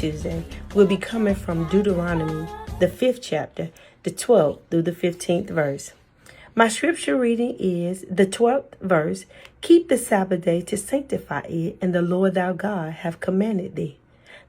Tuesday, we'll be coming from Deuteronomy, the 5th chapter, the 12th through the 15th verse. My scripture reading is the 12th verse. Keep the Sabbath day to sanctify it, and the Lord thou God hath commanded thee.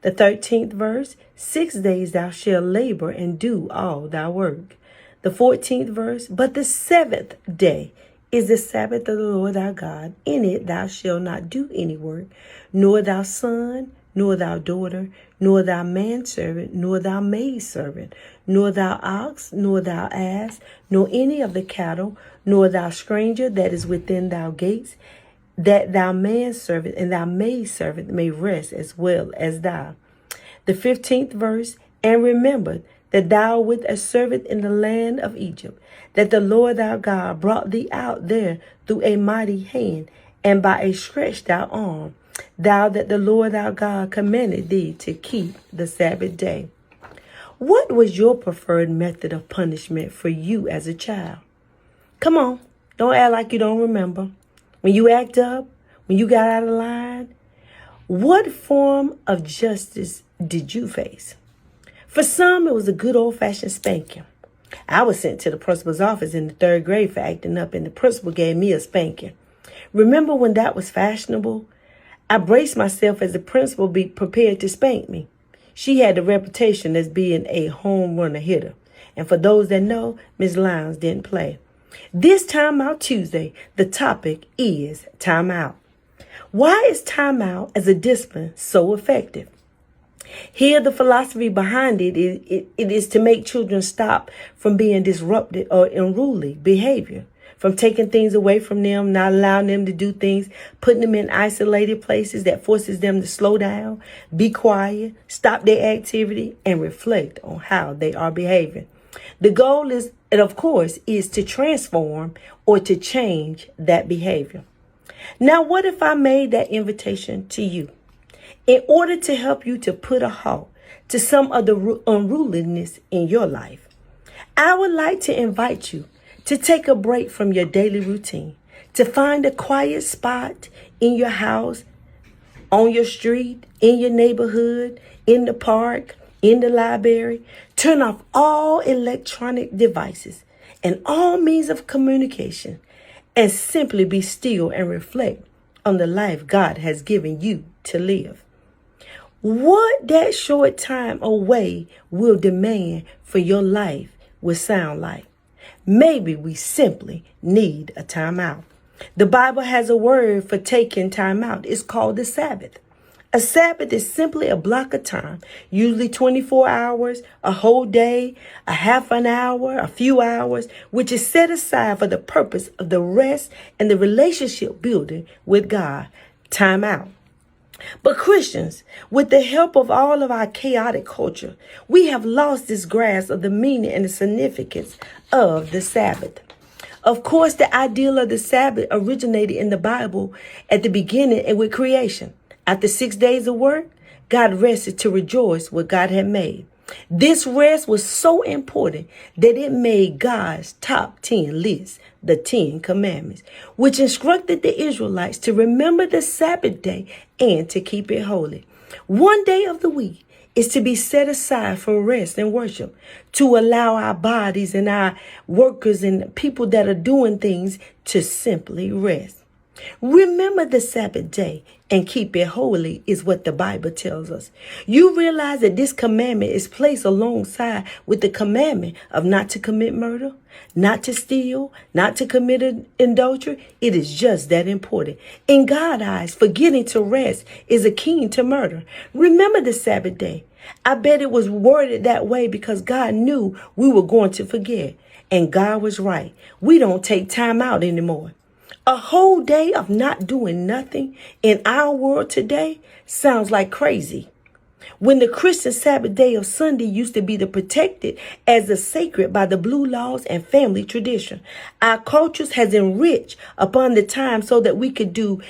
The 13th verse, 6 days thou shalt labor and do all thy work. The 14th verse, but the 7th day is the Sabbath of the Lord thy God. In it thou shalt not do any work, nor thou son, nor thou daughter, nor thou manservant, nor thou maidservant, nor thou ox, nor thou ass, nor any of the cattle, nor thou stranger that is within thy gates, that thou manservant and thou maidservant may rest as well as thou. The 15th verse, and remember that thou wert a servant in the land of Egypt, that the Lord thy God brought thee out there through a mighty hand, and by a stretched out arm, thou that the Lord thy God commanded thee to keep the Sabbath day. What was your preferred method of punishment for you as a child? Come on, don't act like you don't remember. When you act up, when you got out of line, what form of justice did you face? For some, it was a good old-fashioned spanking. I was sent to the principal's office in the 3rd grade for acting up, and the principal gave me a spanking. Remember when that was fashionable? I braced myself as the principal be prepared to spank me. She had the reputation as being a home runner hitter. And for those that know, Ms. Lyons didn't play. This Time Out Tuesday, the topic is time out. Why is time out as a discipline so effective? Here, the philosophy behind it is to make children stop from being disrupted or unruly behavior, from taking things away from them, not allowing them to do things, putting them in isolated places that forces them to slow down, be quiet, stop their activity, and reflect on how they are behaving. The goal is, and of course, is to transform or to change that behavior. Now, what if I made that invitation to you? In order to help you to put a halt to some of the unruliness in your life, I would like to invite you to take a break from your daily routine, to find a quiet spot in your house, on your street, in your neighborhood, in the park, in the library. Turn off all electronic devices and all means of communication, and simply be still and reflect on the life God has given you to live. What that short time away will demand for your life will sound like. Maybe we simply need a time out. The Bible has a word for taking time out. It's called the Sabbath. A Sabbath is simply a block of time, usually 24 hours, a whole day, a half an hour, a few hours, which is set aside for the purpose of the rest and the relationship building with God. Time out. But Christians, with the help of all of our chaotic culture, we have lost this grasp of the meaning and the significance of the Sabbath. Of course, the ideal of the Sabbath originated in the Bible at the beginning and with creation. After 6 days of work, God rested to rejoice what God had made. This rest was so important that it made God's top 10 list, the 10 commandments, which instructed the Israelites to remember the Sabbath day and to keep it holy. One day of the week is to be set aside for rest and worship, to allow our bodies and our workers and people that are doing things to simply rest. Remember the Sabbath day and keep it holy is what the Bible tells us. You realize that this commandment is placed alongside with the commandment of not to commit murder, not to steal, not to commit adultery. It is just that important. In God's eyes, forgetting to rest is akin to murder. Remember the Sabbath day. I bet it was worded that way because God knew we were going to forget. And God was right. We don't take time out anymore. A whole day of not doing nothing in our world today sounds like crazy. When the Christian Sabbath day of Sunday used to be protected as a sacred by the blue laws and family tradition, our cultures has enriched upon the time so that we could do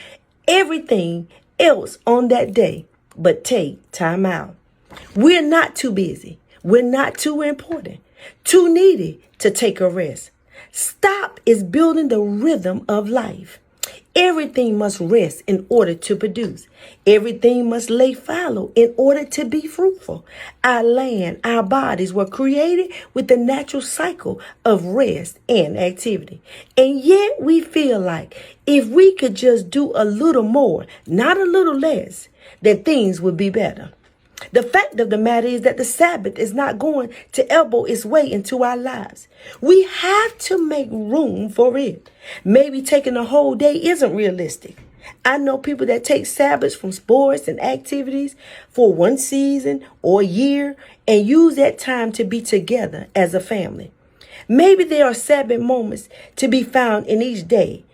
everything else on that day, but take time out. We're not too busy. We're not too important, too needy to take a rest. Stop is building the rhythm of life. Everything must rest in order to produce. Everything must lay fallow in order to be fruitful. Our land, our bodies were created with the natural cycle of rest and activity. And yet we feel like if we could just do a little more, not a little less, then things would be better. The fact of the matter is that the Sabbath is not going to elbow its way into our lives. We have to make room for it. Maybe taking a whole day isn't realistic. I know people that take Sabbaths from sports and activities for one season or year and use that time to be together as a family. Maybe there are Sabbath moments to be found in each day.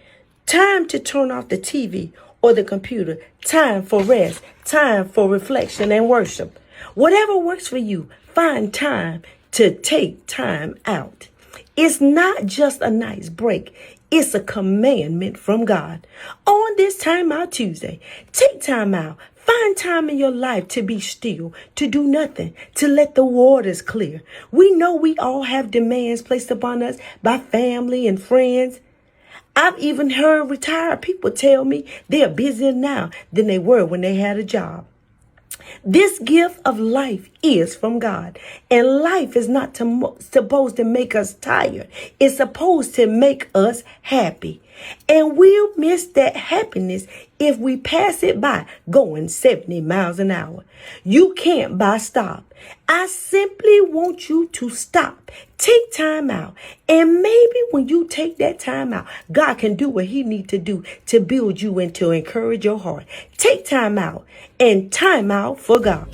Time to turn off the TV or the computer, time for rest, time for reflection and worship. Whatever works for you, find time to take time out. It's not just a nice break. It's a commandment from God. On this Time Out Tuesday, take time out. Find time in your life to be still, to do nothing, to let the waters clear. We know we all have demands placed upon us by family and friends. I've even heard retired people tell me they are busier now than they were when they had a job. This gift of life is from God, and life is not supposed to make us tired. It's supposed to make us happy. And we'll miss that happiness if we pass it by going 70 miles an hour. You can't buy stop. I simply want you to stop. Take time out. And maybe when you take that time out, God can do what he needs to do to build you and to encourage your heart. Take time out and time out for God.